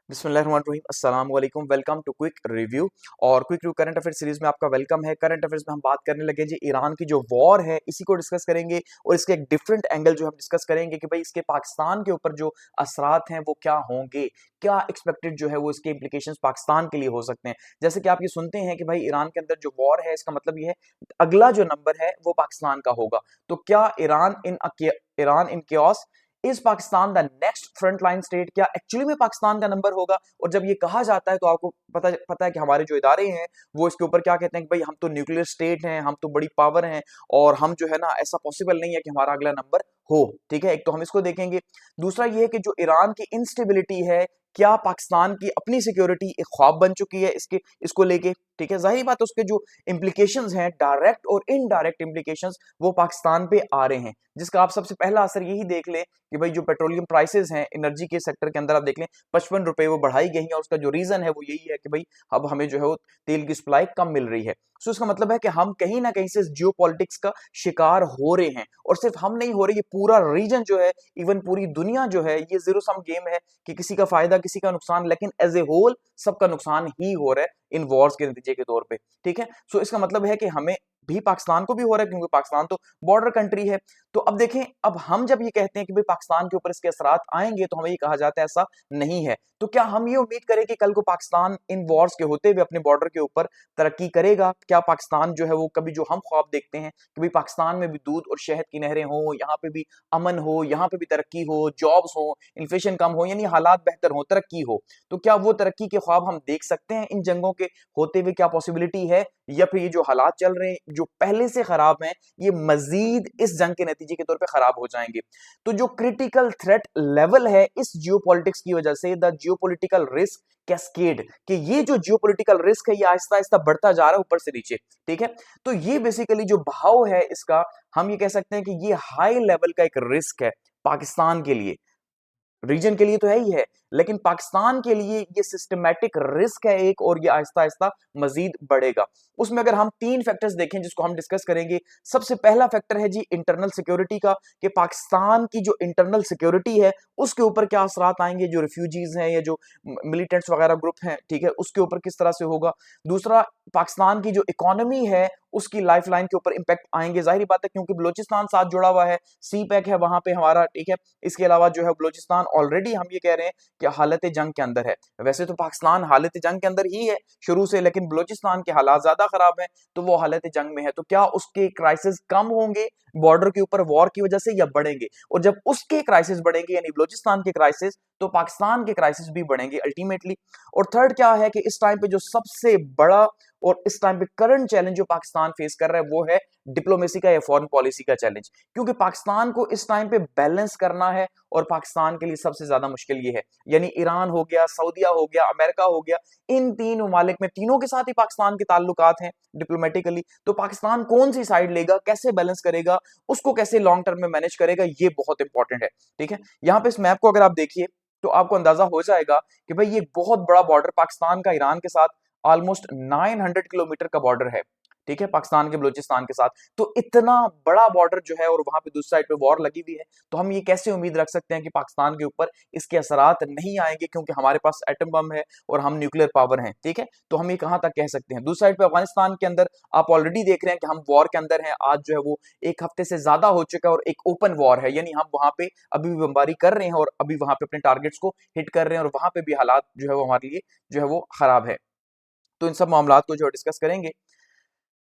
बिस्मिल्लाहिर्रहमानिर्रहीम अस्सलाम वालेकुम। Welcome to quick review. और quick review current affair series में आपका वेलकम है। करंट अफेयर्स में हम बात करने लगे जी ईरान की जो वॉर है, इसी को डिस्कस करेंगे और इसके एक डिफरेंट एंगल जो हम डिस्कस करेंगे कि भाई इसके पाकिस्तान के ऊपर जो असरात हैं वो क्या होंगे, क्या एक्सपेक्टेड जो है वो इसके इम्प्लीकेशंस पाकिस्तान के लिए हो सकते हैं। जैसे कि आप ये सुनते हैं कि भाई ईरान के अंदर जो वॉर है, इसका मतलब ये है अगला जो नंबर है वो पाकिस्तान का होगा। तो क्या Iran in chaos is Pakistan the next front line state, क्या एक्चुअली में पाकिस्तान का नंबर होगा? और जब ये कहा जाता है तो आपको पता है कि हमारे जो इदारे हैं वो इसके ऊपर क्या कहते हैं कि भाई हम तो न्यूक्लियर स्टेट हैं, हम तो बड़ी पावर हैं और हम जो है ना, ऐसा पॉसिबल नहीं है कि हमारा अगला नंबर हो। ठीक है, एक तो हम इसको देखेंगे। दूसरा ये है कि जो ईरान की इंस्टेबिलिटी है, क्या पाकिस्तान की अपनी सिक्योरिटी एक ख्वाब बन चुकी है इसको लेके? ठीक है, जाहिर बात है उसके जो इम्प्लीकेशंस हैं, डायरेक्ट और इनडायरेक्ट इम्प्लीकेशंस, वो पाकिस्तान पे आ रहे हैं। जिसका आप सबसे पहला असर यही देख लें कि भाई जो पेट्रोलियम प्राइसेस हैं एनर्जी के सेक्टर के अंदर, आप देख लें 55 रुपए वो बढ़ाई गई हैं और उसका जो रीजन है वो यही है कि भाई अब हमें जो है वो तेल की सप्लाई कम मिल रही है। सो इसका मतलब है कि हम कहीं ना कहीं से जियो पॉलिटिक्स का शिकार हो रहे हैं। और सिर्फ हम नहीं हो रहे, ये पूरा रीजन जो है, इवन पूरी दुनिया जो है, ये जीरो सम गेम है कि किसी का फायदा किसी का नुकसान, लेकिन एज ए होल सबका नुकसान ही हो रहा है इन वॉर्स के नतीजे के तौर पे। ठीक है, सो इसका मतलब है कि हमें भी, पाकिस्तान को भी हो रहा है क्योंकि पाकिस्तान तो बॉर्डर कंट्री है। तो अब देखें, अब हम जब ये कहते हैं कि भाई पाकिस्तान के ऊपर इसके असरात आएंगे तो हमें ये कहा जाता है ऐसा नहीं है। तो क्या हम ये उम्मीद करें कि कल को पाकिस्तान इन वॉर्स के होते हुए अपने बॉर्डर के ऊपर तरक्की करेगा? क्या पाकिस्तान जो है वो कभी, जो हम ख्वाब देखते हैं कि भाई पाकिस्तान में भी दूध और शहद की नहरें हो, यहाँ पे भी अमन हो, यहाँ पे भी तरक्की हो, जॉब्स हो, इन्फ्लेशन कम हो, यानी हालात बेहतर हो, तरक्की हो, तो क्या वो तरक्की के ख्वाब हम देख सकते हैं इन जंगों के होते हुए? क्या पॉसिबिलिटी है? या फिर ये जो हालात चल रहे हैं जो पहले से खराब हैं, ये मजीद इस जंग के नतीजे के तौर पे खराब हो जाएंगे? तो जो क्रिटिकल थ्रेट लेवल है इस जियोपॉलिटिक्स की वजह से, द जियोपॉलिटिकल रिस्क कैस्केड, कि ये जो जियोपॉलिटिकल रिस्क है ये आहिस्ता आहिस्ता बढ़ता जा रहा है ऊपर से नीचे। ठीक है, तो ये बेसिकली जो बहाव है इसका, हम ये कह सकते हैं कि ये हाई लेवल का एक रिस्क है पाकिस्तान के लिए। रीजन के लिए तो है ही है, लेकिन पाकिस्तान के लिए ये सिस्टमैटिक रिस्क है एक, और ये आहिस्ता आहिस्ता मजीद बढ़ेगा। उसमें अगर हम तीन फैक्टर्स देखें जिसको हम डिस्कस करेंगे, सबसे पहला फैक्टर है जी इंटरनल सिक्योरिटी का, कि पाकिस्तान की जो इंटरनल सिक्योरिटी है उसके ऊपर क्या असरात आएंगे, जो रिफ्यूजीज हैं या जो मिलिटेंट्स वगैरह ग्रुप हैं, ठीक है, उसके ऊपर किस तरह से होगा। दूसरा, पाकिस्तान की जो इकोनॉमी है उसकी लाइफलाइन के ऊपर इंपैक्ट आएंगे, जाहिर बात है क्योंकि बलोचिस्तान साथ जुड़ा हुआ है, सी पैक है वहां पे हमारा। ठीक है, इसके अलावा जो है बलोचिस्तान ऑलरेडी हम ये कह रहे हैं कि हालत जंग के अंदर है। वैसे तो पाकिस्तान हालत जंग के अंदर ही है शुरू से, लेकिन बलोचिस्तान के हालात ज्यादा खराब हैं तो वो हालत जंग में है। तो क्या उसके क्राइसिस कम होंगे बॉर्डर के ऊपर वॉर की वजह से, या बढ़ेंगे? और जब उसके क्राइसिस बढ़ेंगे यानी बलोचिस्तान के क्राइसिस, तो पाकिस्तान के क्राइसिस भी बढ़ेंगे अल्टीमेटली। और थर्ड क्या है कि इस टाइम पे जो सबसे बड़ा और इस टाइम पे करंट चैलेंज जो पाकिस्तान फेस कर रहा है वो है डिप्लोमेसी का या फॉरेन पॉलिसी का चैलेंज, क्योंकि पाकिस्तान को इस टाइम पे बैलेंस करना है और पाकिस्तान के लिए सबसे ज्यादा मुश्किल ये है। यानी ईरान हो गया, सऊदीया हो गया, अमेरिका हो गया, इन तीन ममालिक में, तीनों के साथ ही पाकिस्तान के ताल्लुकात हैं डिप्लोमेटिकली। तो पाकिस्तान कौन सी साइड लेगा, कैसे बैलेंस करेगा, उसको कैसे लॉन्ग टर्म में मैनेज करेगा, ये बहुत इंपॉर्टेंट है। ठीक है, यहाँ पे इस मैप को अगर आप देखिए तो आपको अंदाजा हो जाएगा कि भाई ये बहुत बड़ा बॉर्डर पाकिस्तान का ईरान के साथ ऑलमोस्ट 900 किलोमीटर का बॉर्डर है। ठीक है, पाकिस्तान के बलूचिस्तान के साथ। तो इतना बड़ा बॉर्डर जो है, और वहां पे दूसरी साइड पे वॉर लगी हुई है, तो हम ये कैसे उम्मीद रख सकते हैं कि पाकिस्तान के ऊपर इसके असरात नहीं आएंगे, क्योंकि हमारे पास एटम बम है और हम न्यूक्लियर पावर हैं। ठीक है, तो हम ये कहां तक कह सकते हैं? दूसरी साइड पे अफगानिस्तान के अंदर आप ऑलरेडी देख रहे हैं कि हम वॉर के अंदर हैं। आज जो है वो एक हफ्ते से ज्यादा हो चुका है और एक ओपन वॉर है, यानी हम वहां पे अभी भी बमबारी कर रहे हैं और अभी वहां पे अपने टारगेट्स को हिट कर रहे हैं, और वहां पे भी हालात जो है वो हमारे लिए जो है वो खराब है। तो इन सब मामलात को जो डिस्कस करेंगे।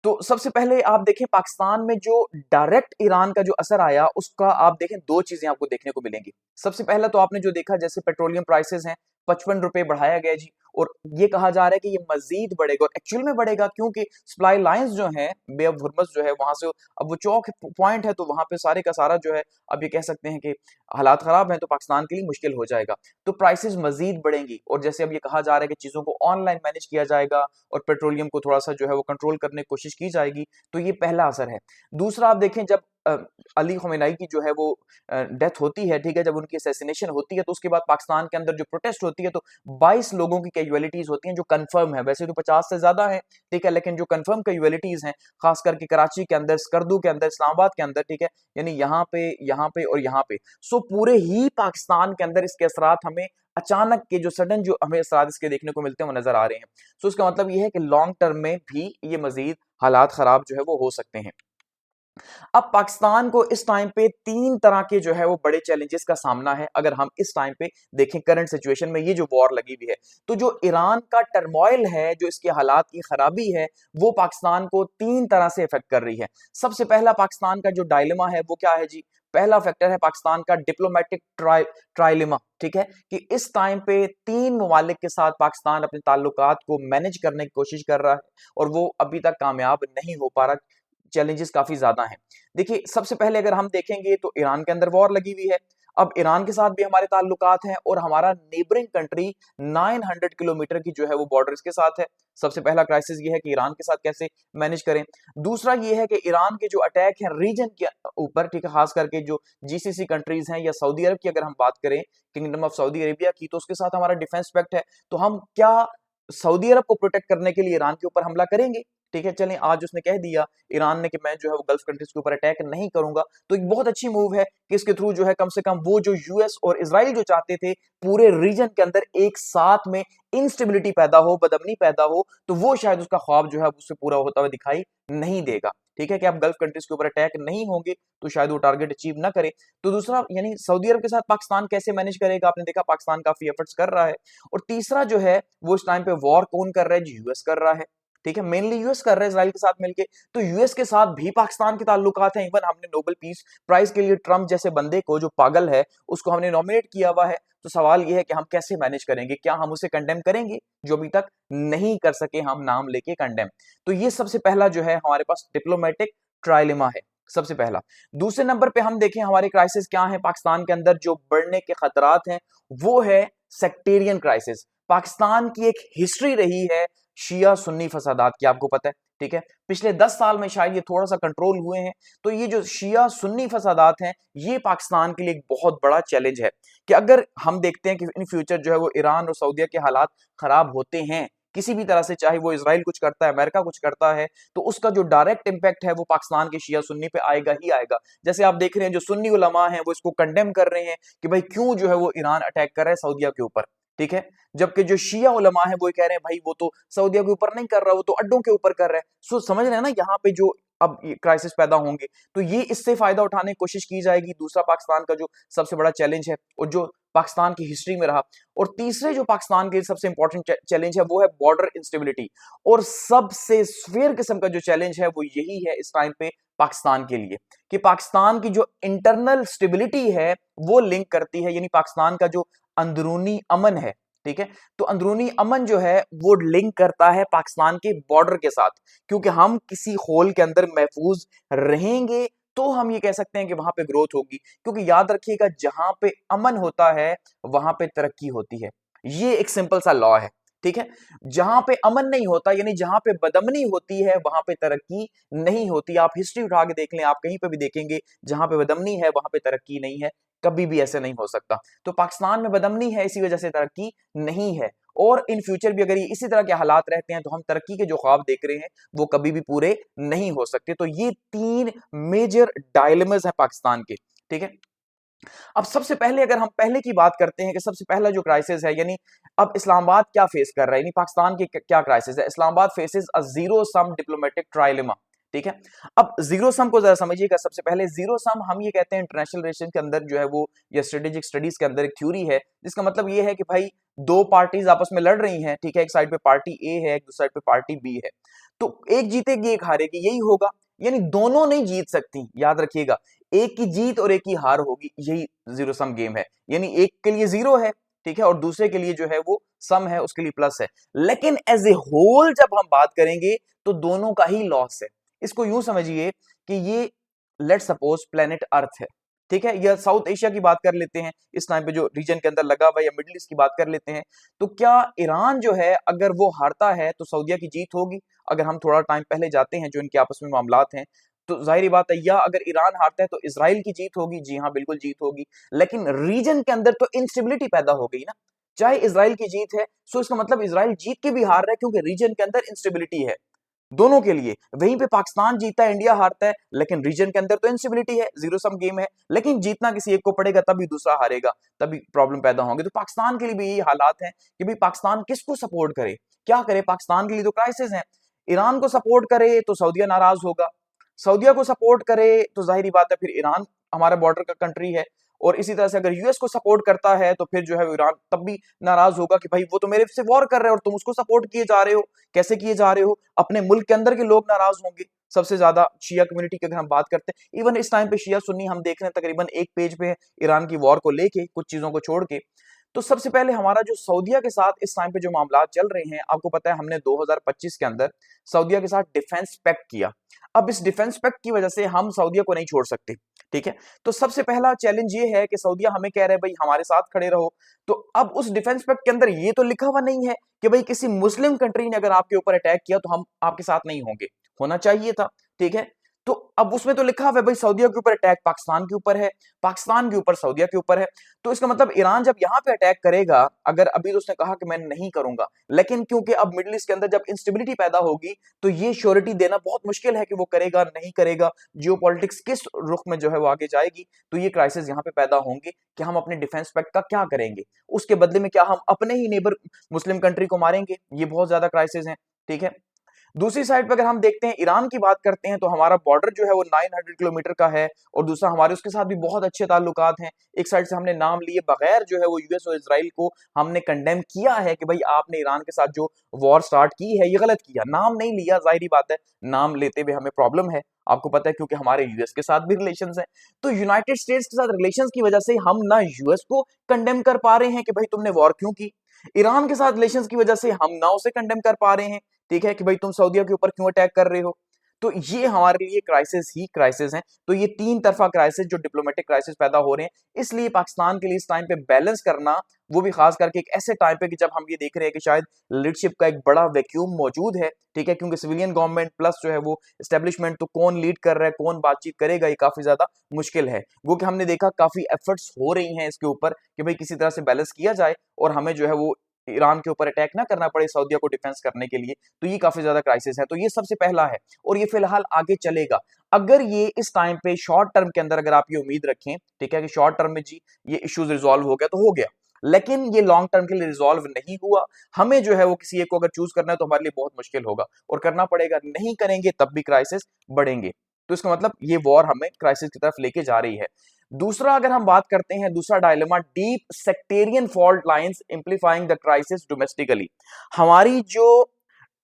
तो सबसे पहले आप देखें पाकिस्तान में जो डायरेक्ट ईरान का जो असर आया, उसका आप देखें, दो चीजें आपको देखने को मिलेंगी। सबसे पहला तो आपने जो देखा, जैसे पेट्रोलियम प्राइसेस हैं, 55 रुपए बढ़ाया गया जी, और ये कहा जा रहा है कि ये मजीद बढ़ेगा, और एक्चुअल में बढ़ेगा क्योंकि सप्लाई लाइंस जो है, बे ऑफ हुर्मुज जो है, वहां से अब वो चौक पॉइंट है, तो वहां पे सारे का सारा जो है, अब ये कह सकते हैं कि हालात खराब हैं, तो पाकिस्तान के लिए मुश्किल हो जाएगा। तो प्राइसेस मजीद बढ़ेंगी, और जैसे अब ये कहा जा रहा है कि चीजों को ऑनलाइन मैनेज किया जाएगा और पेट्रोलियम को थोड़ा सा जो है वो कंट्रोल करने की कोशिश की जाएगी, तो ये पहला असर है। दूसरा आप देखें, जब अली खमेनाई की जो है वो डेथ होती है, ठीक है, जब उनकी असैसिनेशन होती है तो उसके बाद पाकिस्तान के अंदर जो प्रोटेस्ट होती है तो 22 लोगों की कैजुअलिटीज होती हैं जो कंफर्म है, वैसे तो 50 से ज्यादा है, ठीक है, लेकिन जो कंफर्म कैजुअलिटीज हैं खास करके कराची के अंदर, स्कर्दू के अंदर, इस्लामाबाद के अंदर, ठीक है, यानी यहाँ पे और यहाँ पे, सो पूरे ही पाकिस्तान के अंदर इसके असरात हमें अचानक के जो सडन जो हमें असरात इसके देखने को मिलते हैं वो नजर आ रहे हैं। सो इसका मतलब ये है कि लॉन्ग टर्म में भी ये मजीद हालात खराब जो है वो हो सकते हैं। अब पाकिस्तान को इस टाइम पे तीन तरह के जो है वो बड़े चैलेंजेस का सामना है। अगर हम इस टाइम पे देखें करंट सिचुएशन में ये जो वॉर लगी हुई है, तो जो ईरान का टर्मोइल है, जो इसके हालात की खराबी है, वो पाकिस्तान को तीन तरह से इफेक्ट कर रही है। सबसे पहला पाकिस्तान का जो डायलेमा है वो क्या है जी? पहला फैक्टर है पाकिस्तान का डिप्लोमेटिक ट्राइलेमा, ठीक है, कि इस टाइम पे तीन ममालिक के साथ पाकिस्तान अपने ताल्लुकात को मैनेज करने की कोशिश कर रहा है और वो अभी तक कामयाब नहीं हो पा रहा। चैलेंजेस काफी ज्यादा हैं। देखिए, सबसे पहले अगर हम देखेंगे तो ईरान के अंदर वॉर लगी हुई है। अब ईरान के साथ भी हमारे ताल्लुकात हैं और हमारा नेबरिंग कंट्री 900 किलोमीटर की जो है वो बॉर्डर इसके साथ है। सबसे पहला क्राइसिस ये है कि ईरान के साथ कैसे मैनेज करें। दूसरा ये है कि ईरान के जो अटैक है रीजन के ऊपर, ठीक है, खास करके जो जीसीसी कंट्रीज हैं या सऊदी अरब की अगर हम बात करें, किंगडम ऑफ सऊदी अरेबिया की, तो उसके साथ हमारा डिफेंस पैक्ट है। तो हम क्या सऊदी अरब को प्रोटेक्ट करने के लिए ईरान के ऊपर हमला करेंगे? ठीक है, चलें, आज उसने कह दिया ईरान ने कि मैं जो है वो गल्फ कंट्रीज के ऊपर अटैक नहीं करूंगा, तो एक बहुत अच्छी मूव है कि इसके थ्रू जो है कम से कम वो जो यूएस और इजराइल जो चाहते थे पूरे रीजन के अंदर एक साथ में इंस्टेबिलिटी पैदा हो, बदअमनी पैदा हो, तो वो शायद उसका ख्वाब जो है उससे पूरा होता हुआ दिखाई नहीं देगा। ठीक है, कि अब गल्फ कंट्रीज के ऊपर अटैक नहीं होंगे तो शायद वो टारगेट अचीव ना करे। तो दूसरा, यानी सऊदी अरब के साथ पाकिस्तान कैसे मैनेज करेगा? आपने देखा पाकिस्तान काफी एफर्ट्स कर रहा है। और तीसरा जो है वो इस टाइम पे वॉर कौन कर रहा है जी? यूएस कर रहा है। ठीक है, मेनली यूएस कर रहा है इजराइल के साथ मिलके। तो यूएस के साथ भी पाकिस्तान के ताल्लुकात हैं। इवन हमने नोबेल पीस प्राइज के लिए ट्रम्प जैसे बंदे को, जो पागल है, उसको हमने नॉमिनेट किया हुआ है। तो सवाल यह है कि हम कैसे मैनेज करेंगे? क्या हम उसे कंडेम करेंगे जो अभी तक नहीं कर सके हम नाम लेके कंडेम? तो ये सबसे पहला जो है हमारे पास डिप्लोमेटिक ट्राइलेमा है, सबसे पहला। दूसरे नंबर पे हम देखें हमारे क्राइसिस क्या है पाकिस्तान के अंदर जो बढ़ने के खतरात हैं, वो है सेक्टेरियन क्राइसिस। पाकिस्तान की एक हिस्ट्री रही है शिया सुन्नी फसादात की, आपको पता है, ठीक है। पिछले 10 साल में शायद ये थोड़ा सा कंट्रोल हुए हैं। तो ये जो शिया सुन्नी फसादात हैं, ये पाकिस्तान के लिए एक बहुत बड़ा चैलेंज है कि अगर हम देखते हैं कि इन फ्यूचर जो है वो ईरान और सऊदीया के हालात खराब होते हैं किसी भी तरह से, चाहे वो इजराइल कुछ करता है, अमेरिका कुछ करता है, तो उसका जो डायरेक्ट इंपैक्ट है वो पाकिस्तान के शिया सुन्नी पे आएगा ही आएगा। जैसे आप देख रहे हैं जो सुन्नी उलमा हैं वो इसको कंडेम कर रहे हैं कि भाई क्यों जो है वो ईरान अटैक कर रहा है सऊदीया के ऊपर, ठीक है। जबकि जो शिया उलमा है वो कह रहे हैं भाई वो तो सऊदीया के ऊपर नहीं कर रहा, वो तो अड्डों के ऊपर कर रहा है। सो समझ रहे हैं ना यहाँ पे जो अब क्राइसिस पैदा होंगे, तो ये इससे फायदा उठाने की कोशिश की जाएगी। दूसरा पाकिस्तान का जो सबसे बड़ा चैलेंज है और जो पाकिस्तान की हिस्ट्री में रहा। और तीसरे जो पाकिस्तान के सबसे इंपॉर्टेंट चैलेंज है वो है बॉर्डर इंस्टेबिलिटी। और सबसे स्फेयर किस्म का जो चैलेंज है वो यही है इस टाइम पे पाकिस्तान के लिए, कि पाकिस्तान की जो इंटरनल स्टेबिलिटी है वो लिंक करती है, यानी पाकिस्तान का जो अंदरूनी अमन है, ठीक है, तो अंदरूनी अमन जो है वो लिंक करता है पाकिस्तान के बॉर्डर के साथ। क्योंकि हम किसी होल के अंदर महफूज रहेंगे तो हम ये कह सकते हैं कि वहां पे ग्रोथ होगी। क्योंकि याद रखिएगा जहां पे अमन होता है वहां पे तरक्की होती है। ये एक सिंपल सा लॉ है, ठीक है। जहां पे अमन नहीं होता, यानी जहां पे बदअमनी होती है, वहां पे तरक्की नहीं होती। आप हिस्ट्री उठा के देख लें, आप कहीं पे भी देखेंगे जहां पे बदअमनी है वहां पे तरक्की नहीं है, कभी भी ऐसे नहीं हो सकता। तो पाकिस्तान में बदअमनी है, इसी वजह से तरक्की नहीं है। और इन फ्यूचर भी अगर ये इसी तरह के हालात रहते हैं तो हम तरक्की के जो ख्वाब देख रहे हैं वो कभी भी पूरे नहीं हो सकते। तो ये तीन मेजर डायलेमास है पाकिस्तान के, ठीक है। अब सबसे पहले अगर हम पहले की बात करते हैं कि सबसे पहला जो क्राइसिस है, यानी अब इस्लामाबाद क्या फेस कर रहा है, यानी पाकिस्तान की क्या क्राइसिस है। Islamabad faces a zero sum diplomatic trilemma, ठीक है। अब जीरो सम को जरा समझिएगा। सबसे पहले जीरो सम हम ये कहते हैं इंटरनेशनल रिलेशन के अंदर जो है वो, या स्ट्रेटेजिक स्टडीज के अंदर एक थ्योरी है जिसका मतलब ये है कि भाई दो पार्टीज आपस में लड़ रही हैं, ठीक है, एक साइड पे पार्टी ए है, एक दूसरी साइड पे पार्टी बी है, तो एक जीतेगी एक हारेगी, यही होगा। यानी दोनों नहीं जीत सकती, याद रखिएगा, एक की जीत और एक की हार होगी, यही जीरो सम गेम है। यानी एक के लिए जीरो है, ठीक है, और दूसरे के लिए जो है वो सम है, उसके लिए प्लस है। लेकिन एज ए होल जब हम बात करेंगे तो दोनों का ही लॉस है। इसको यूं समझिए कि ये लेट सपोज प्लेनेट अर्थ है, ठीक है, या साउथ एशिया की बात कर लेते हैं इस टाइम पे जो रीजन के अंदर लगा हुआ, या मिडिल ईस्ट की बात कर लेते हैं। तो क्या ईरान जो है अगर वो हारता है तो सऊदीया की जीत होगी? अगर हम थोड़ा टाइम पहले जाते हैं जो इनके आपस में मामलात हैं, तो जाहिर बात है, या अगर ईरान हारता है तो इजराइल की जीत होगी। जी हाँ, बिल्कुल जीत होगी। लेकिन रीजन के अंदर तो इंस्टेबिलिटी पैदा हो गई ना। चाहे इजराइल की जीत है, सो इसका मतलब इजराइल जीत के भी हार रहा है, क्योंकि रीजन के अंदर इंस्टेबिलिटी है दोनों के लिए। वहीं पे पाकिस्तान जीतता है, इंडिया हारता है, लेकिन रीजन के अंदर तो इंस्टेबिलिटी है, जीरो सम गेम है। लेकिन जीतना किसी एक को पड़ेगा, तभी दूसरा हारेगा, तभी प्रॉब्लम पैदा होंगे। तो पाकिस्तान के लिए भी यही हालात हैं कि भाई पाकिस्तान किसको सपोर्ट करे, क्या करे। पाकिस्तान के लिए तो क्राइसिस है। ईरान को सपोर्ट करे तो सऊदीया नाराज होगा, सऊदीया को सपोर्ट करे तो जाहिर बात है फिर ईरान हमारा बॉर्डर का कंट्री है। और इसी तरह से अगर यूएस को सपोर्ट करता है तो फिर जो है ईरान तब भी नाराज होगा कि भाई वो तो मेरे से वॉर कर रहे हो और तुम उसको सपोर्ट किए जा रहे हो। कैसे किए जा रहे हो? अपने मुल्क के अंदर के लोग नाराज होंगे। सबसे ज्यादा शिया कम्युनिटी की अगर हम बात करते हैं, इवन इस टाइम पे शिया सुन्नी हम देख रहे हैं तकरीबन एक पेज पे है ईरान की वॉर को लेके, कुछ चीजों को छोड़ के। तो सबसे पहले हमारा जो सऊदीया के साथ इस टाइम पे जो मामला चल रहे हैं, आपको पता है हमने 2025 के अंदर सऊदीया के साथ डिफेंस पैक्ट किया। अब इस डिफेंस पैक्ट की वजह से हम सऊदीया को नहीं छोड़ सकते, ठीक है। तो सबसे पहला चैलेंज ये है कि सऊदीया हमें कह रहे हैं भाई हमारे साथ खड़े रहो। तो अब उस डिफेंस पैक्ट के अंदर ये तो लिखा हुआ नहीं है कि भाई किसी मुस्लिम कंट्री ने अगर आपके ऊपर अटैक किया तो हम आपके साथ नहीं होंगे। होना चाहिए था, ठीक है। तो अब उसमें तो लिखा हुआ है भाई सऊदीया के ऊपर अटैक पाकिस्तान के ऊपर है, पाकिस्तान के ऊपर सऊदीया के ऊपर है। तो इसका मतलब ईरान जब यहां पे अटैक करेगा, अगर अभी तो उसने कहा कि मैं नहीं करूंगा, लेकिन क्योंकि अब मिडिल ईस्ट के अंदर जब इंस्टेबिलिटी पैदा होगी तो ये श्योरिटी देना बहुत मुश्किल है कि वो करेगा नहीं करेगा, जियोपॉलिटिक्स किस रुख में जो है वो आगे जाएगी। तो ये क्राइसिस यहाँ पे पैदा होंगे कि हम अपने डिफेंस पैक्ट का क्या करेंगे, उसके बदले में क्या हम अपने ही नेबर मुस्लिम कंट्री को मारेंगे। ये बहुत ज्यादा क्राइसिस है, ठीक है। दूसरी साइड पे अगर हम देखते हैं ईरान की बात करते हैं, तो हमारा बॉर्डर जो है वो 900 किलोमीटर का है, और दूसरा हमारे उसके साथ भी बहुत अच्छे ताल्लुकात हैं। एक साइड से हमने नाम लिए बगैर जो है वो यूएस और इजराइल को हमने कंडेम किया है कि भाई आपने ईरान के साथ जो वॉर स्टार्ट की है ये गलत किया, नाम नहीं लिया। जाहिर बात है नाम लेते हुए हमें प्रॉब्लम है, आपको पता है, क्योंकि हमारे यूएस के साथ भी रिलेशंस हैं। तो यूनाइटेड स्टेट्स के साथ रिलेशंस की वजह से हम ना यूएस को कंडेम कर पा रहे हैं कि भाई तुमने वॉर क्यों की, ईरान के साथ रिलेशंस की वजह से हम ना उसे कंडेम कर पा रहे हैं, ठीक है, कि भाई तुम सऊदीया के ऊपर क्यों अटैक कर रहे हो। तो ये हमारे लिए क्राइसिस ही क्राइसिस हैं। तो ये तीन तरफा क्राइसिस, जो डिप्लोमेटिक क्राइसिस पैदा हो रहे हैं, इसलिए पाकिस्तान के लिए इस टाइम पे बैलेंस करना, वो भी खास करके एक ऐसे टाइम पे कि जब हम ये देख रहे हैं कि शायद लीडरशिप का एक बड़ा वैक्यूम मौजूद है, ठीक है, क्योंकि सिविलियन गवर्नमेंट प्लस जो है वो एस्टेब्लिशमेंट, तो कौन लीड कर रहा है, कौन बातचीत करेगा, ये काफी ज्यादा मुश्किल है। वो कि हमने देखा काफी एफर्ट्स हो रही हैं इसके ऊपर कि भाई किसी तरह से बैलेंस किया जाए और हमें जो है वो ईरान के ऊपर अटैक ना करना पड़े सऊदीया को डिफेंस करने के लिए। तो ये काफी ज्यादा क्राइसिस है। तो ये सबसे पहला है और ये फिलहाल आगे चलेगा। अगर ये इस टाइम पे शॉर्ट टर्म के अंदर अगर आप ये उम्मीद रखें, ठीक है, कि शॉर्ट टर्म में जी ये इश्यूज रिजॉल्व हो गया तो हो गया, लेकिन ये लॉन्ग टर्म के लिए रिजॉल्व नहीं हुआ, हमें जो है वो किसी एक को अगर चूज करना है तो हमारे लिए बहुत मुश्किल होगा और करना पड़ेगा। नहीं करेंगे तब भी क्राइसिस बढ़ेंगे। तो इसका मतलब ये वॉर हमें क्राइसिस की तरफ लेके जा रही है। दूसरा अगर हम बात करते हैं, दूसरा dilemma, deep sectarian fault lines एम्प्लीफाइंग the crisis domestically. हमारी जो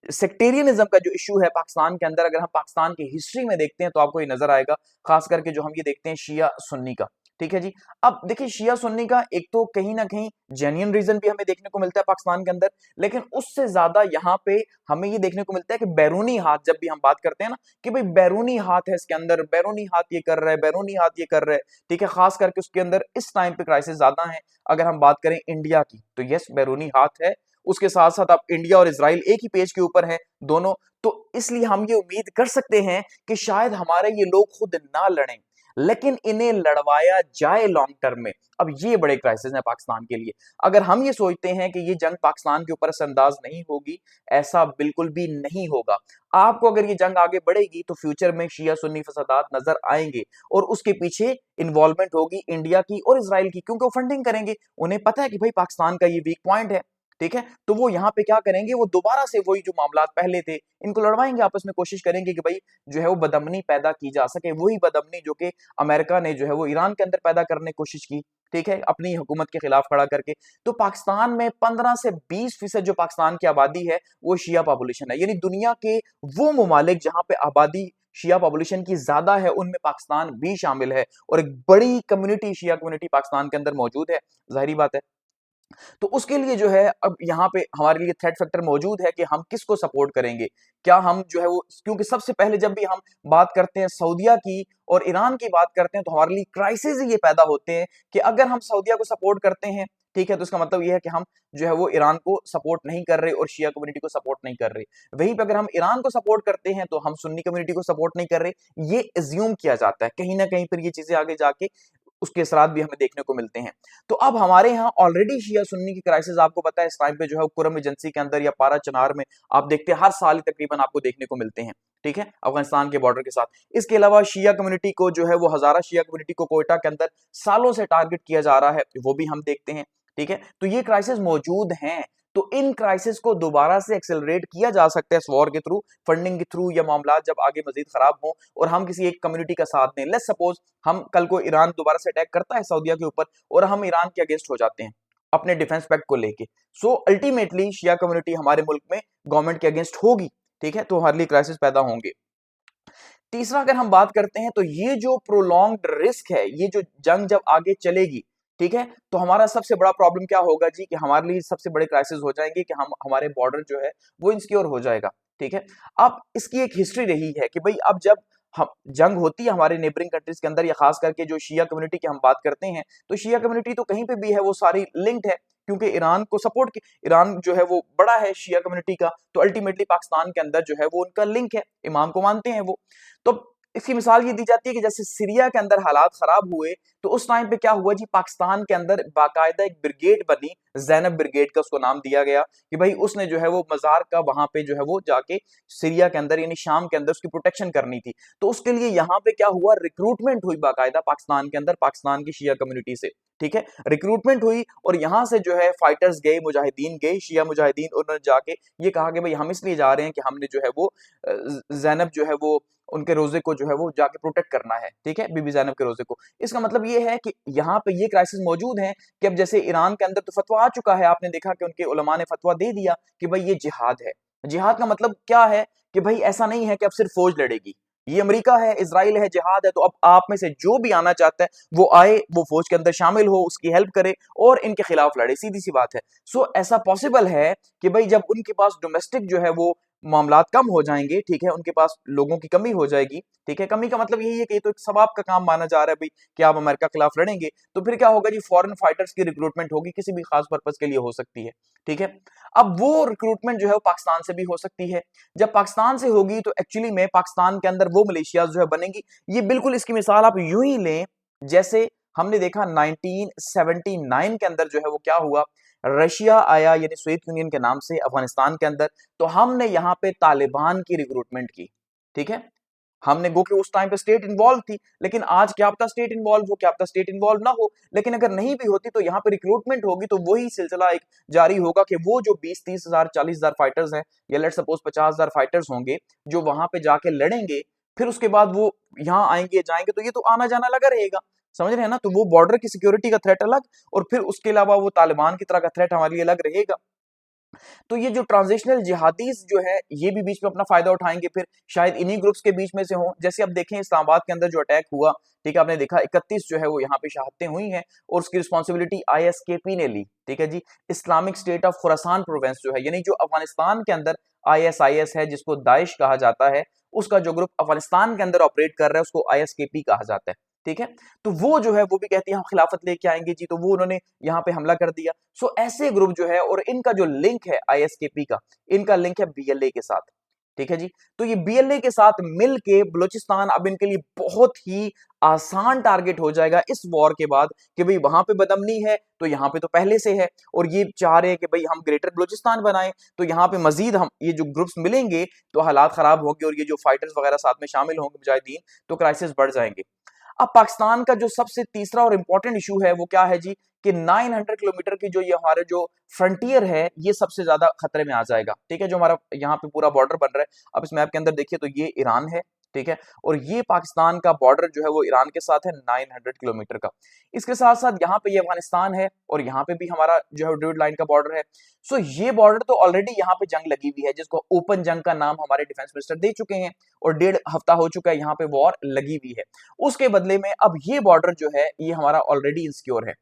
सेक्टेरियनिज्म का जो इशू है पाकिस्तान के अंदर, अगर हम पाकिस्तान की हिस्ट्री में देखते हैं तो आपको ये नजर आएगा, खास करके जो हम ये देखते हैं शिया सुन्नी का, ठीक है जी। अब देखिए शिया सुन्नी का एक तो कहीं ना कहीं जेन्युइन रीजन भी हमें देखने को मिलता है पाकिस्तान के अंदर, लेकिन उससे ज्यादा यहाँ पे हमें ये देखने को मिलता है कि बैरूनी हाथ, जब भी हम बात करते हैं ना कि भाई बैरूनी हाथ है इसके अंदर, बैरूनी हाथ ये कर रहा है, बैरूनी हाथ ये कर रहा है, ठीक है, खास करके उसके अंदर इस टाइम पे क्राइसिस ज्यादा है। अगर हम बात करें इंडिया की तो यस बैरूनी हाथ है, उसके साथ साथ अब इंडिया और इजराइल एक ही पेज के ऊपर हैं दोनों। तो इसलिए हम ये उम्मीद कर सकते हैं कि शायद हमारे ये लोग खुद ना लड़ें, लेकिन इन्हें लड़वाया जाए लॉन्ग टर्म में। अब ये बड़े क्राइसिस है पाकिस्तान के लिए। अगर हम ये सोचते हैं कि ये जंग पाकिस्तान के ऊपर असरअंदाज नहीं होगी, ऐसा बिल्कुल भी नहीं होगा। आपको अगर ये जंग आगे बढ़ेगी तो फ्यूचर में शिया सुन्नी फसादात नजर आएंगे और उसके पीछे इन्वॉल्वमेंट होगी इंडिया की और इजराइल की, क्योंकि वो फंडिंग करेंगे। उन्हें पता है कि भाई पाकिस्तान का ये वीक पॉइंट है, ठीक है, तो वो यहाँ पे क्या करेंगे, वो दोबारा से वही जो मामला पहले थे इनको लड़वाएंगे आपस में, कोशिश करेंगे कि भाई जो है वो बदमनी पैदा की जा सके, वही बदमनी जो कि अमेरिका ने जो है वो ईरान के अंदर पैदा करने की कोशिश की, ठीक है, अपनी हुकूमत के खिलाफ खड़ा करके। तो पाकिस्तान में 15 से 20% जो पाकिस्तान की आबादी है वो शिया पॉपुलेशन है, यानी दुनिया के वो ममालिक जहां पे आबादी शिया पॉपुलेशन की ज्यादा है उनमें पाकिस्तान भी शामिल है, और एक बड़ी कम्युनिटी शिया कम्युनिटी पाकिस्तान के अंदर मौजूद है, जाहिर बात है। तो उसके लिए जो है अब यहाँ पे हमारे लिए थ्रेट फैक्टर मौजूद है कि हम किसको सपोर्ट करेंगे, क्या हम जो है वो, क्योंकि सबसे पहले जब भी हम बात करते हैं सऊदीया की और ईरान की बात करते हैं तो हमारे लिए क्राइसिस ये पैदा होते हैं कि अगर हम सऊदीया को सपोर्ट करते हैं ठीक है, तो इसका मतलब ये है कि हम जो है वो ईरान को सपोर्ट नहीं कर रहे और शिया कम्युनिटी को सपोर्ट नहीं कर रहे। वहीं पे अगर हम ईरान को सपोर्ट करते हैं तो हम सुन्नी कम्युनिटी को सपोर्ट नहीं कर रहे। ये एज्यूम किया जाता है, कहीं ना कहीं फिर ये चीजें आगे जाके उसके असरात भी हमें देखने को मिलते हैं। तो अब हमारे यहाँ ऑलरेडी शिया सुन्नी की क्राइसिस आपको पता है इस टाइम पे जो है कुरम एजेंसी के अंदर या पारा चनार में आप देखते हैं हर साल ही तकरीबन आपको देखने को मिलते हैं, ठीक है, अफगानिस्तान के बॉर्डर के साथ। इसके अलावा शिया कम्युनिटी को जो है वो हजारा शिया कम्युनिटी को कोयटा के अंदर सालों से टारगेट किया जा रहा है, वो भी हम देखते हैं, ठीक है। तो ये क्राइसिस मौजूद हैं। तो इन क्राइसिस को दोबारा से एक्सेलरेट किया जा सकता है इस वॉर के थ्रू, फंडिंग के थ्रू, या मामला जब आगे मजीद खराब हो और हम किसी एक कम्युनिटी का साथ दें। लेट्स सपोज हम कल को ईरान दोबारा से अटैक करता है सऊदीया के ऊपर और हम ईरान के अगेंस्ट हो जाते हैं अपने डिफेंस पैक्ट को लेके। सो अल्टीमेटली शिया कम्युनिटी हमारे मुल्क में गवर्नमेंट के अगेंस्ट होगी, ठीक है, तो हर लिए क्राइसिस पैदा होंगे। तीसरा अगर हम बात करते हैं तो ये जो प्रोलॉन्ग्ड रिस्क है, ये जो जंग जब आगे चलेगी, ठीक है, तो हमारा सबसे बड़ा प्रॉब्लम क्या होगा जी कि हमारे लिए सबसे बड़े क्राइसिस हो जाएंगे कि हम हमारे बॉर्डर जो है वो इनसिक्योर हो जाएगा, ठीक है। अब इसकी एक हिस्ट्री रही है कि भाई अब जब हम जंग होती है हमारे नेबरिंग कंट्रीज के अंदर या खास करके जो शिया कम्युनिटी की हम बात करते हैं, तो शिया कम्युनिटी तो कहीं पे भी है वो सारी लिंक्ड है, क्योंकि ईरान को सपोर्ट की, ईरान जो है वो बड़ा है शिया कम्युनिटी का, तो अल्टीमेटली पाकिस्तान के अंदर जो है वो उनका लिंक है, इमाम को मानते हैं वो। तो इसकी मिसाल ये दी जाती है कि जैसे सीरिया के अंदर हालात खराब हुए तो उस टाइम पे क्या हुआ जी, पाकिस्तान के अंदर बाकायदा एक ब्रिगेड बनी, जैनब ब्रिगेड का उसको नाम दिया गया कि भाई उसने जो है वो मजार का वहां पे जो है वो जाके सीरिया के अंदर यानी शाम के अंदर उसकी प्रोटेक्शन करनी थी। तो उसके लिए यहाँ पे क्या हुआ, रिक्रूटमेंट हुई बाकायदा पाकिस्तान के अंदर, पाकिस्तान की शिया कम्युनिटी से, ठीक है, रिक्रूटमेंट हुई और यहाँ से जो है फाइटर्स गए, मुजाहिदीन गए, शिया मुजाहिदीन, उन्होंने जाके ये कहा कि भाई हम इसलिए जा रहे हैं कि हमने जो है वो जैनब जो है वो उनके रोजे को जो है वो जाके प्रोटेक्ट करना है, ठीक है, बीबी जैनब के रोजे को। इसका मतलब ये है कि यहाँ पे ये क्राइसिस मौजूद है कि अब जैसे ईरान के अंदर तो फतवा आ चुका है, आपने देखा कि उनके उलमा ने फतवा दे दिया कि भाई ये जिहाद है। जिहाद का मतलब क्या है कि भाई ऐसा नहीं है कि अब सिर्फ फौज लड़ेगी, ये अमेरिका है, इजराइल है, जिहाद है, तो अब आप में से जो भी आना चाहता है वो आए, वो फौज के अंदर शामिल हो, उसकी हेल्प करे और इनके खिलाफ लड़े, सीधी सी बात है। सो ऐसा पॉसिबल है कि भाई जब उनके पास डोमेस्टिक जो है वो मामलात कम हो जाएंगे, ठीक है, उनके पास लोगों की कमी हो जाएगी, ठीक है, कमी का मतलब यही है कि ये तो एक सवाब का काम माना जा रहा है भाई कि आप अमेरिका के खिलाफ लड़ेंगे, तो फिर क्या होगा जी, फॉरेन फाइटर्स की रिक्रूटमेंट होगी, किसी भी खास पर्पज के लिए हो सकती है, ठीक है। अब वो रिक्रूटमेंट जो है वो पाकिस्तान से भी हो सकती है। जब पाकिस्तान से होगी तो एक्चुअली में पाकिस्तान के अंदर वो मलेशिया जो है बनेंगी। ये बिल्कुल इसकी मिसाल आप यूं ही लें जैसे हमने देखा 1979 के अंदर जो है वो क्या हुआ, रशिया आया यानी सोवियत यूनियन के नाम से अफगानिस्तान के अंदर, तो हमने यहाँ पे तालिबान की रिक्रूटमेंट की, ठीक है, हमने गो कि उस टाइम पे स्टेट इन्वॉल्व थी, लेकिन आज क्या पता स्टेट इन्वॉल्व हो, क्या पता स्टेट इन्वॉल्व ना हो, लेकिन अगर नहीं भी होती तो यहाँ पे रिक्रूटमेंट होगी तो वही सिलसिला एक जारी होगा कि वो जो 20-30 हजार 40 हजार फाइटर्स हैं या लेट सपोज 50 हजार फाइटर्स होंगे जो वहां पे जाके लड़ेंगे, फिर उसके बाद वो यहाँ आएंगे जाएंगे, तो ये तो आना जाना लगा रहेगा, समझ रहे हैं ना। तो वो बॉर्डर की सिक्योरिटी का थ्रेट अलग और फिर उसके अलावा वो तालिबान की तरह का थ्रेट हमारे लिए अलग रहेगा। तो ये जो ट्रांजिशनल जिहादीज जो है ये भी बीच में अपना फायदा उठाएंगे, फिर शायद इन्हीं ग्रुप्स के बीच में से हो। जैसे अब देखें इस्लामाबाद के अंदर जो अटैक हुआ, ठीक है, आपने देखा 31 जो है वो यहाँ पे शहादतें हुई हैं और उसकी रिस्पॉन्सिबिलिटी आईएसकेपी ने ली, ठीक है जी, Islamic State of Khorasan province जो है, यानी जो अफगानिस्तान के अंदर आईएसआईएस है जिसको दाइश कहा जाता है, उसका जो ग्रुप अफगानिस्तान के अंदर ऑपरेट कर रहा है उसको आईएसकेपी कहा जाता है, ठीक है। तो वो जो है वो भी कहती है हम खिलाफत लेके आएंगे जी, तो वो उन्होंने यहाँ पे हमला कर दिया। सो ऐसे ग्रुप जो है और इनका जो लिंक है आईएसकेपी का, इनका लिंक है बीएलए के साथ, ठीक है जी। तो ये बीएलए के साथ मिलके बलूचिस्तान अब इनके लिए बहुत ही आसान टारगेट हो जाएगा इस वॉर के बाद कि भाई वहां पे बदअमनी है तो यहाँ पे तो पहले से है और ये चाह रहे हैं कि भाई हम ग्रेटर बलूचिस्तान बनाएं, तो यहाँ पे मजीद हम ये जो ग्रुप्स मिलेंगे तो हालात खराब होंगे और ये जो फाइटर्स वगैरह साथ में शामिल होंगे मुजाहिदीन, तो क्राइसिस बढ़ जाएंगे। अब पाकिस्तान का जो सबसे तीसरा और इंपॉर्टेंट इशू है वो क्या है जी कि 900 किलोमीटर की जो ये हमारे जो फ्रंटियर है ये सबसे ज्यादा खतरे में आ जाएगा, ठीक है, जो हमारा यहाँ पे पूरा बॉर्डर बन रहा है। अब इस मैप के अंदर देखिए तो ये ईरान है, ठीक है, और ये पाकिस्तान का बॉर्डर जो है वो ईरान के साथ है 900 किलोमीटर का। इसके साथ साथ यहाँ पे ये अफगानिस्तान है और यहाँ पे भी हमारा जो है ड्यूड लाइन का बॉर्डर है। सो ये बॉर्डर तो ऑलरेडी यहाँ पे जंग लगी हुई है जिसको ओपन जंग का नाम हमारे डिफेंस मिनिस्टर दे चुके हैं और 1.5 हफ्ता हो चुका है यहाँ पे वॉर लगी हुई है। उसके बदले में अब ये बॉर्डर जो है ये हमारा ऑलरेडी इनसिक्योर है।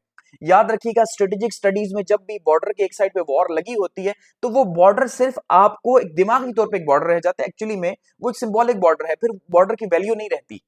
याद रखिएगा स्ट्रेटेजिक स्टडीज में जब भी बॉर्डर के एक साइड पे वॉर लगी होती है तो वो बॉर्डर सिर्फ आपको एक दिमागी तौर पे एक बॉर्डर रह जाता है, एक्चुअली में वो एक सिंबॉलिक बॉर्डर है, फिर बॉर्डर की वैल्यू नहीं रहती।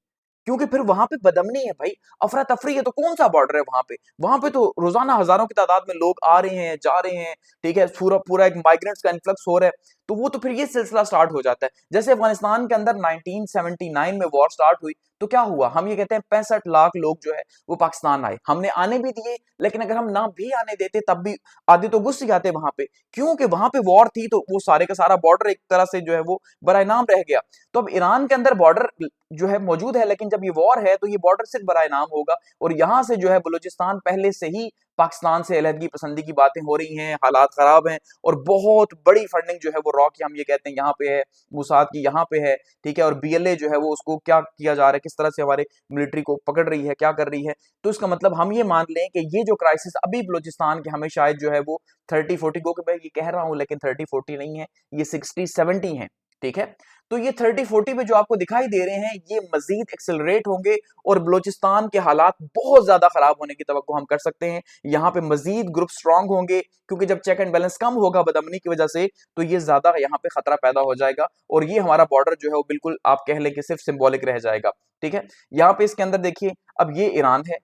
क्योंकि फिर वहां पे बदमनी है भाई, अफरा तफरी है, तो कौन सा बॉर्डर है वहां पे? वहां पे तो रोजाना हजारों की तादाद में लोग आ रहे हैं, जा रहे हैं, ठीक है, पूरा पूरा एक माइग्रेंट्स का इन्फ्लक्स हो रहा है। तो वो तो फिर ये सिलसिला स्टार्ट हो जाता है। जैसे अफगानिस्तान के अंदर 1979 में वॉर स्टार्ट हुई, तो क्या हुआ, हम ये कहते हैं 65 लाख लोग जो है वो पाकिस्तान आए, हमने आने भी दिए, लेकिन अगर हम ना भी आने देते तब भी आधे तो घुस जाते वहां पे, क्योंकि वहां पे वॉर थी, तो वो सारे का सारा बॉर्डर एक तरह से जो है वो बराए नाम रह गया। तो अब ईरान के अंदर बॉर्डर जो है मौजूद है, लेकिन जब ये वॉर है तो ये बॉर्डर सिर्फ बराए नाम होगा, और यहां से जो है बलूचिस्तान पहले से ही पाकिस्तान से अलहदगी पसंदी की बातें हो रही हैं, हालात खराब हैं, और बहुत बड़ी फंडिंग जो है वो रॉ की हम ये कहते हैं यहाँ पे है, मुसाद की यहाँ पे है, ठीक है, और बीएलए जो है वो उसको क्या किया जा रहा है, किस तरह से हमारे मिलिट्री को पकड़ रही है, क्या कर रही है। तो इसका मतलब हम ये मान लें कि ये जो क्राइसिस अभी बलूचिस्तान के, हमें शायद जो है वो 30-40 को, मैं ये कह रहा हूं लेकिन 30-40 नहीं है, ये 60-70 है, ठीक है। तो ये 30-40 पे जो आपको दिखाई दे रहे हैं, ये मजीद एक्सेलरेट होंगे, और बलूचिस्तान के हालात बहुत ज्यादा खराब होने की तवक्को हम कर सकते हैं। यहाँ पे मजीद ग्रुप स्ट्रांग होंगे, क्योंकि जब चेक एंड बैलेंस कम होगा बदमनी की वजह से, तो ये ज्यादा यहाँ पे खतरा पैदा हो जाएगा, और ये हमारा बॉर्डर जो है वो बिल्कुल आप कह लें कि सिर्फ सिंबॉलिक रह जाएगा, ठीक है। यहाँ पे इसके अंदर देखिए, अब ये ईरान है,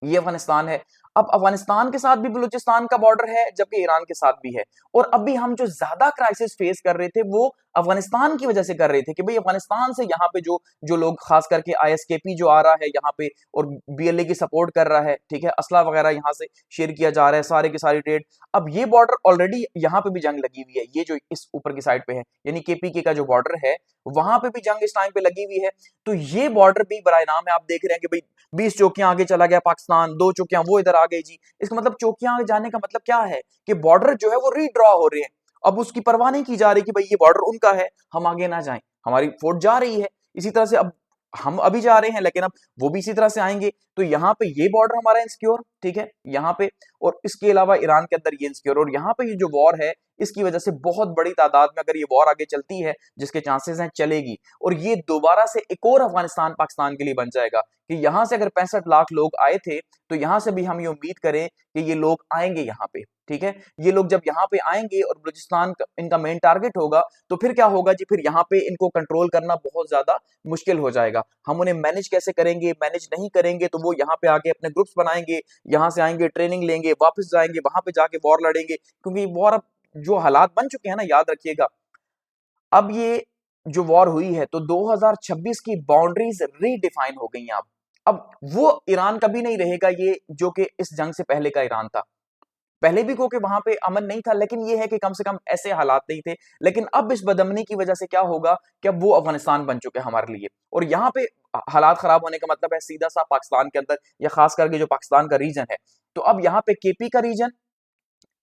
ये अफगानिस्तान है। अब अफगानिस्तान के साथ भी बलूचिस्तान का बॉर्डर है, जबकि ईरान के साथ भी है। और अभी हम जो ज्यादा क्राइसिस फेस कर रहे थे वो अफगानिस्तान की वजह से कर रहे थे, कि भाई अफगानिस्तान से यहाँ पे जो जो लोग, खास करके आईएसकेपी जो आ रहा है यहाँ पे और बीएलए की सपोर्ट कर रहा है, ठीक है, असला वगैरह यहाँ से शेयर किया जा रहा है, सारे की सारी ट्रेड। अब ये बॉर्डर ऑलरेडी यहाँ पे भी जंग लगी हुई है, ये जो इस ऊपर की साइड पे है, यानी केपीके का जो बॉर्डर है, वहां पे भी जंग इस टाइम पे लगी हुई है। तो ये बॉर्डर भी बराए नाम है, आप देख रहे हैं कि भाई 20 चौकियां आगे चला गया पाकिस्तान, 2 चौकियां वो इधर आ गई जी। इसका मतलब चौकियां आगे जाने का मतलब क्या है, कि बॉर्डर जो है वो रीड्रॉ हो रहे हैं। अब उसकी परवाह नहीं की जा रही कि भाई ये बॉर्डर उनका है, हम आगे ना जाएं, हमारी फोर्स जा रही है। इसी तरह से अब हम अभी जा रहे हैं, लेकिन अब वो भी इसी तरह से आएंगे, तो यहाँ पे ये बॉर्डर हमारा इंसिक्योर, ठीक है, यहाँ पे, और इसके अलावा ईरान के अंदर ये इंसिक्योर, और यहाँ पे ये जो वॉर है, इसकी वजह से बहुत बड़ी तादाद में अगर ये वॉर आगे चलती है, जिसके चांसेस हैं चलेगी, और ये दोबारा से एक और अफगानिस्तान पाकिस्तान के लिए बन जाएगा, कि यहां से अगर 65 लाख लोग आए थे, तो यहां से भी हम ये उम्मीद करें कि ये लोग आएंगे यहाँ पे, ठीक है। ये लोग जब यहाँ पे आएंगे और बलूचिस्तान इनका मेन टारगेट होगा, तो फिर क्या होगा जी, फिर यहाँ पे इनको कंट्रोल करना बहुत ज्यादा मुश्किल हो जाएगा। हम उन्हें मैनेज कैसे करेंगे, मैनेज नहीं करेंगे तो वो यहाँ पे आके अपने ग्रुप्स बनाएंगे, यहाँ से आएंगे, ट्रेनिंग लेंगे, वापस जाएंगे, वहां पे जाके वॉर लड़ेंगे, क्योंकि वॉर अब जो हालात बन चुके हैं ना, याद रखिएगा, अब ये जो वॉर हुई है तो 2026 की बाउंड्रीज रीडिफाइन हो गई हैं। अब वो ईरान कभी नहीं रहेगा ये जो कि इस जंग से पहले का ईरान था। पहले भी को कि वहां पे अमन नहीं था, लेकिन ये है कि कम से कम ऐसे हालात नहीं थे। लेकिन अब इस बदमनी की वजह से क्या होगा कि अब वो अफगानिस्तान बन चुके हैं हमारे लिए, और यहाँ पे हालात खराब होने का मतलब है सीधा सा पाकिस्तान के अंदर, या खास करके जो पाकिस्तान का रीजन है, तो अब यहाँ पे केपी का रीजन,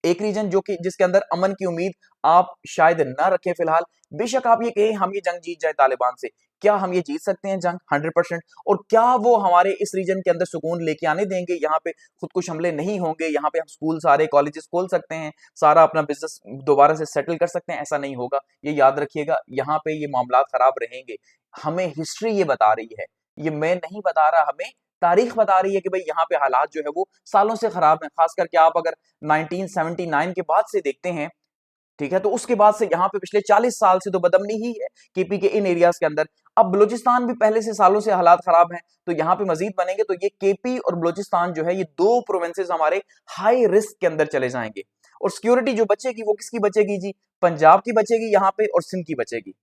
एक रीजन जो कि जिसके अंदर अमन की उम्मीद आप शायद ना रखें फिलहाल। बेशक आप ये कहें हम ये जंग जीत जाए तालिबान से, क्या हम ये जीत सकते हैं जंग 100%? और क्या वो हमारे इस रीजन के अंदर सुकून लेके आने देंगे? यहाँ पे खुदकुश हमले नहीं होंगे, यहाँ पे हम स्कूल सारे कॉलेजेस खोल सकते हैं, सारा अपना बिजनेस दोबारा से सेटल कर सकते हैं? ऐसा नहीं होगा, ये याद रखिएगा। यहाँ पे ये मामला खराब रहेंगे, हमें हिस्ट्री ये बता रही है, ये मैं नहीं बता रहा, हमें तारीख बता रही है कि भाई यहाँ पे हालात जो है वो सालों से खराब है। खास करके आप अगर 1979 के बाद से देखते हैं, ठीक है, तो उसके बाद से यहाँ पे पिछले 40 साल से तो बदमनी ही है केपी के इन एरियाज के अंदर। अब बलूचिस्तान भी पहले से सालों से हालात खराब हैं, तो यहाँ पे मजीद बनेंगे, तो ये केपी और बलूचिस्तान जो है ये दो प्रोविंसेस हमारे हाई रिस्क के अंदर चले जाएंगे। और सिक्योरिटी जो बचेगी वो किसकी बचेगी जी? पंजाब की बचेगी यहाँ पे, और सिंध की बचेगी।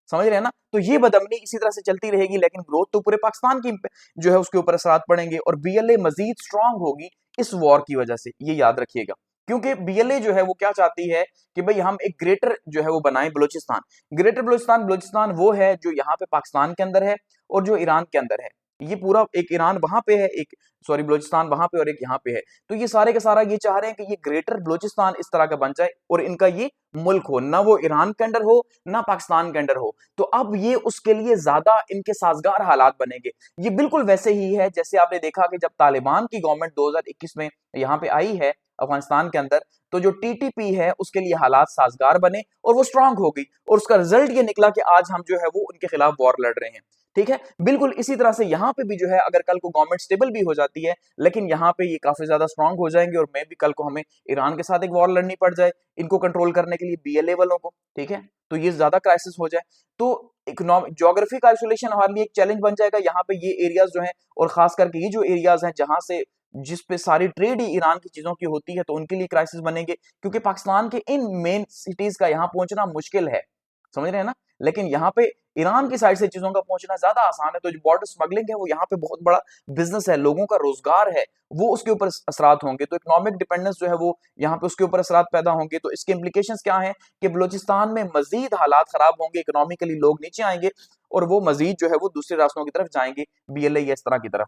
समझ रहे हैं ना? तो ये बदमनी इसी तरह से चलती रहेगी, लेकिन ग्रोथ तो पूरे पाकिस्तान की जो है उसके ऊपर असरात पड़ेंगे, और बीएलए मजीद स्ट्रांग होगी इस वॉर की वजह से, ये याद रखिएगा। क्योंकि बीएलए जो है वो क्या चाहती है कि भाई हम एक ग्रेटर जो है वो बनाएं बलूचिस्तान। ग्रेटर बलूचिस्तान, बलूचिस्तान वो है जो यहाँ पे पाकिस्तान के अंदर है और जो ईरान के अंदर है। ये पूरा एक ईरान वहां पे है, एक सॉरी बलूचिस्तान वहां पे और एक यहाँ पे है। तो ये सारे का सारा ये चाह रहे हैं कि ये ग्रेटर बलूचिस्तान इस तरह का बन जाए और इनका ये मुल्क हो, ना वो ईरान के अंडर हो ना पाकिस्तान के अंडर हो। तो अब ये उसके लिए ज्यादा इनके साजगार हालात बनेंगे। ये बिल्कुल वैसे ही है जैसे आपने देखा कि जब तालिबान की गवर्नमेंट 2021 में यहाँ पे आई है अफगानिस्तान के अंदर, तो जो टीटीपी है उसके लिए हालात साजगार बने और वो स्ट्रांग हो गई, और उसका रिजल्ट ये निकला कि आज हम जो है वो उनके खिलाफ वॉर लड़ रहे हैं। ठीक है, बिल्कुल इसी तरह से यहाँ पे भी जो है अगर कल को गवर्नमेंट स्टेबल भी हो जाती है, लेकिन यहाँ पे ये काफी ज्यादा स्ट्रांग हो जाएंगे, और मैं भी कल को हमें ईरान के साथ एक वॉर लड़नी पड़ जाए इनको कंट्रोल करने के लिए बीएलए वालों को, ठीक है, तो ये ज्यादा क्राइसिस हो जाए। तो इकोनॉमिक ज्योग्राफी का आइसोलेशन हमारे लिए एक चैलेंज बन जाएगा। यहाँ पे ये एरियाज जो हैं और खास करके ये जो एरियाज हैं जहां से जिस पे सारी ट्रेड ही ईरान की चीजों की होती है, तो उनके लिए क्राइसिस बनेंगे, क्योंकि पाकिस्तान के इन मेन सिटीज का यहाँ पहुंचना मुश्किल है, समझ रहे हैं ना। लेकिन यहाँ पे ईरान की साइड से चीजों का पहुंचना ज्यादा आसान है। तो जो बॉर्डर स्मगलिंग है वो यहाँ पे बहुत बड़ा बिजनेस है, लोगों का रोजगार है, वो उसके ऊपर असरात होंगे। तो इकोनॉमिक डिपेंडेंस जो है वो यहाँ पे उसके ऊपर असरात पैदा होंगे। तो इसके इम्प्लीकेशंस क्या हैं कि बलूचिस्तान में मजीद हालात खराब होंगे, इकोनॉमिकली लोग नीचे आएंगे और वो मजीद जो है वो दूसरे रास्तों की तरफ जाएंगे, BLA या इस तरह की तरफ।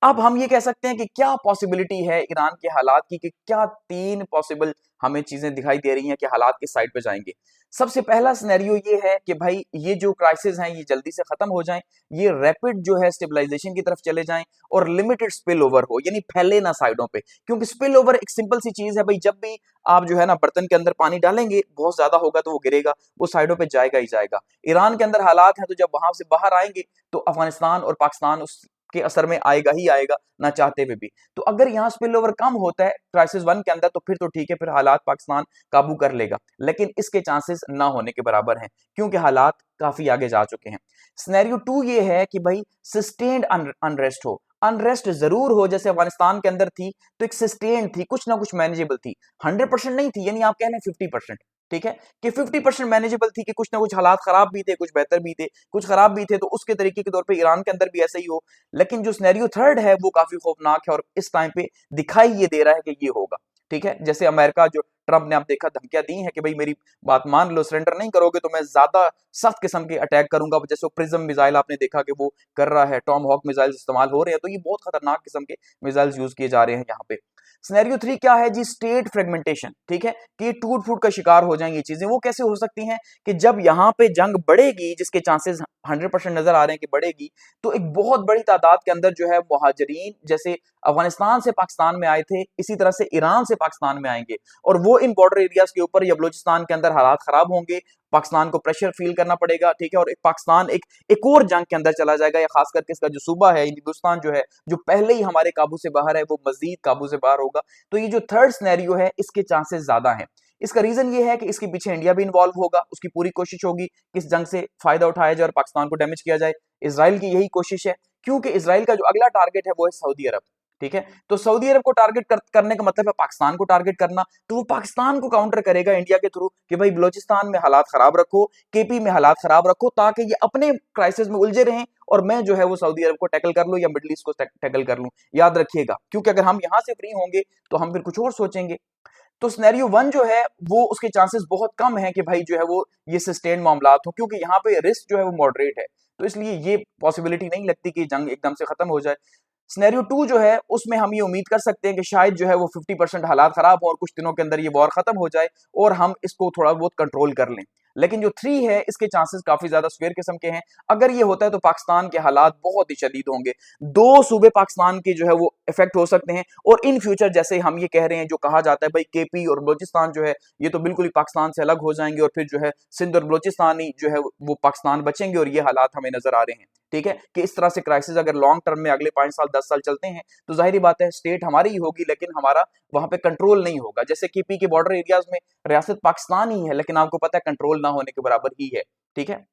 अब हम ये कह सकते हैं कि क्या पॉसिबिलिटी है ईरान के हालात की, कि क्या 3 पॉसिबल हमें चीजें दिखाई दे रही हैं कि हालात किस साइड पे जाएंगे। सबसे पहला सिनेरियो ये है कि भाई ये जो क्राइसिस हैं ये जल्दी से खत्म हो जाएं, ये रैपिड जो है स्टेबलाइजेशन की तरफ चले जाएं और लिमिटेड स्पिल ओवर हो, यानी फैले ना साइडों पे। क्योंकि स्पिल ओवर एक सिंपल सी चीज है भाई, जब भी आप जो है ना बर्तन के अंदर पानी डालेंगे बहुत ज्यादा होगा तो वो गिरेगा, वो साइडों पे जाएगा ही जाएगा। ईरान के अंदर हालात हैं तो जब वहां से बाहर आएंगे तो अफगानिस्तान और पाकिस्तान उस के असर में आएगा ही आएगा, ना चाहते हुए भी। तो अगर यहाँ स्पिल ओवर कम होता है क्राइसिस 1 के अंदर तो फिर तो ठीक है, फिर हालात पाकिस्तान काबू कर लेगा, लेकिन इसके चांसेस ना होने के बराबर हैं क्योंकि हालात काफी आगे जा चुके हैं। सिनेरियो 2 ये है कि भाई सस्टेन्ड अनरेस्ट हो, अनरेस्ट जरूर हो जैसे अफगानिस्तान के अंदर थी, तो एक सस्टेन्ड थी, कुछ ना कुछ मैनेजेबल थी, 100% नहीं थी, यानी आप कह लें 50%, ठीक है, कि 50% मैनेजेबल थी, कि कुछ ना कुछ हालात खराब भी थे, कुछ बेहतर भी थे, कुछ खराब भी थे, तो उसके तरीके के तौर पे ईरान के अंदर भी ऐसा ही हो। लेकिन जो सिनेरियो 3 है वो काफी खौफनाक है और इस टाइम पे दिखाई ये दे रहा है कि ये होगा, ठीक है। जैसे अमेरिका, जो ट्रंप ने आप देखा धमकियां दी हैं कि भाई मेरी बात मान लो, सरेंडर नहीं करोगे तो मैं ज्यादा सख्त किस्म के अटैक करूंगा। जैसे प्रिज्म मिसाइल आपने देखा कि वो कर रहा है, टॉम हॉक मिसाइल इस्तेमाल हो रहे हैं, तो ये बहुत खतरनाक किस्म के मिसाइल यूज किए जा रहे हैं यहाँ पे। सिनेरियो 3 क्या है जी, स्टेट फ्रेगमेंटेशन, ठीक है, कि टूट फूट का शिकार हो जाएंगी चीजें। वो कैसे हो सकती हैं कि जब यहाँ पे जंग बढ़ेगी, जिसके चांसेस 100% नजर आ रहे हैं कि बढ़ेगी, तो एक बहुत बड़ी तादाद के अंदर जो है मुहाजिरीन, जैसे अफगानिस्तान से पाकिस्तान में आए थे, इसी तरह से ईरान से पाकिस्तान में आएंगे और वो इन बॉर्डर एरियाज के ऊपर या बलूचिस्तान के अंदर हालात खराब होंगे, पाकिस्तान को प्रेशर फील करना पड़ेगा, ठीक है, और पाकिस्तान एक और जंग के अंदर चला जाएगा, या खास करके इसका जो सूबा है हिंदुस्तान जो है, जो पहले ही हमारे काबू से बाहर है, वो मजीद काबू से बाहर होगा। तो ये जो थर्ड सिनेरियो है इसके चांसेस ज्यादा हैं। इसका रीजन ये है कि इसके पीछे इंडिया भी इन्वॉल्व होगा, उसकी पूरी कोशिश होगी कि इस जंग से फायदा उठाया जाए और पाकिस्तान को डैमेज किया जाए। इसराइल की यही कोशिश है, क्योंकि इसराइल का जो अगला टारगेट है वो है सऊदी अरब, ठीक है। तो सऊदी अरब को टारगेट करने का मतलब है पाकिस्तान को टारगेट करना, तो वो पाकिस्तान को काउंटर करेगा इंडिया के थ्रू कि भाई बलूचिस्तान में हालात खराब रखो, KP में हालात खराब रखो, ताकि ये अपने क्राइसिस में उलझे रहें और मैं जो है वो सऊदी अरब को टैकल कर लूं या मिडिल ईस्ट को टैकल कर लूं। याद रखिएगा, क्योंकि अगर हम यहां से फ्री होंगे तो हम फिर कुछ और सोचेंगे। तो सिनेरियो 1 जो है वो उसके चांसेस बहुत कम है कि भाई जो है वो ये सस्टेन मामलात हो, क्योंकि यहाँ पे रिस्क जो है वो मॉडरेट है, तो इसलिए ये पॉसिबिलिटी नहीं लगती कि जंग एकदम से खत्म हो जाए। सिनेरियो 2 जो है उसमें हम ये उम्मीद कर सकते हैं कि शायद जो है वो 50% हालात खराब हो और कुछ दिनों के अंदर ये वॉर खत्म हो जाए और हम इसको थोड़ा बहुत कंट्रोल कर लें। लेकिन जो 3 है इसके चांसेस काफी ज्यादा स्क्वेयर किस्म के हैं। अगर ये होता है तो पाकिस्तान के हालात बहुत ही शदीद होंगे, 2 सूबे पाकिस्तान के जो है वो इफेक्ट हो सकते हैं और इन फ्यूचर जैसे हम ये कह रहे हैं, जो कहा जाता है भाई KP और बलूचिस्तान जो है ये तो बिल्कुल ही पाकिस्तान से अलग हो जाएंगे और फिर जो है सिंध और बलूचिस्तान ही जो है वो पाकिस्तान बचेंगे, और ये हालात हमें नजर आ रहे हैं, ठीक है, कि इस तरह से क्राइसिस अगर लॉन्ग टर्म में अगले 5 साल 10 साल चलते हैं तो जाहिर बात है स्टेट हमारी ही होगी, लेकिन हमारा वहां पे कंट्रोल नहीं होगा। जैसे KP के बॉर्डर एरियाज में रियासत पाकिस्तान ही है, लेकिन आपको पता है कंट्रोल ना होने के बराबर ही है, ठीक है।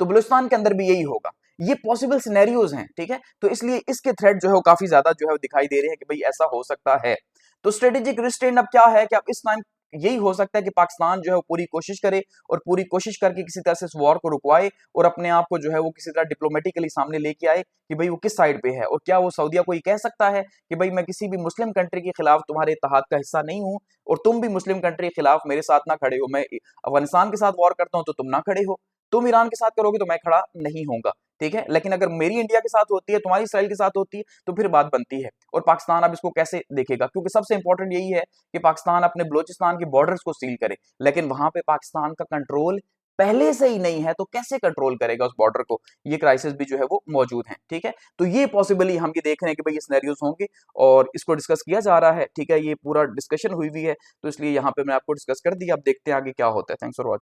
तो बलूचिस्तान के अंदर भी यही होगा। ये पॉसिबल सिनेरियोज हैं, ठीक है, तो इसलिए इसके थ्रेट जो है वो काफी ज्यादा जो है वो दिखाई दे रहे हैं कि भाई ऐसा हो सकता है। तो स्ट्रेटेजिक रिस्ट्रेंट अब क्या है कि अब इस टाइम यही हो सकता है कि पाकिस्तान जो है वो पूरी कोशिश करे और पूरी कोशिश करके किसी तरह से इस वॉर को रुकवाए और अपने आप को जो है वो किसी तरह डिप्लोमेटिकली सामने लेके आए कि भाई वो किस साइड पे है, और क्या वो सऊदीया को ये कह सकता है कि भाई मैं किसी भी मुस्लिम कंट्री के खिलाफ तुम्हारे इत्तेहाद का हिस्सा नहीं हूं और तुम भी मुस्लिम कंट्री के खिलाफ मेरे साथ ना खड़े हो, मैं अफगानिस्तान के साथ वॉर करता हूं तो तुम ना खड़े हो, तुम ईरान के साथ करोगे तो मैं खड़ा नहीं होऊंगा, ठीक है। लेकिन अगर मेरी इंडिया के साथ होती है, तुम्हारी इसराइल के साथ होती है, तो फिर बात बनती है। और पाकिस्तान अब इसको कैसे देखेगा, क्योंकि सबसे इंपॉर्टेंट यही है कि पाकिस्तान अपने बलूचिस्तान के बॉर्डर्स को सील करे, लेकिन वहां पे पाकिस्तान का कंट्रोल पहले से ही नहीं है, तो कैसे कंट्रोल करेगा उस बॉर्डर को, ये क्राइसिस भी जो है वो मौजूद है, ठीक है। तो ये पॉसिबली हम ये देख रहे हैं कि भाई ये सिनेरियोज होंगे और इसको डिस्कस किया जा रहा है, ठीक है, ये पूरा डिस्कशन हुई है, तो इसलिए यहाँ पे मैं आपको डिस्कस कर दिया। अब देखते हैं आगे क्या होता है। Thanks for watching.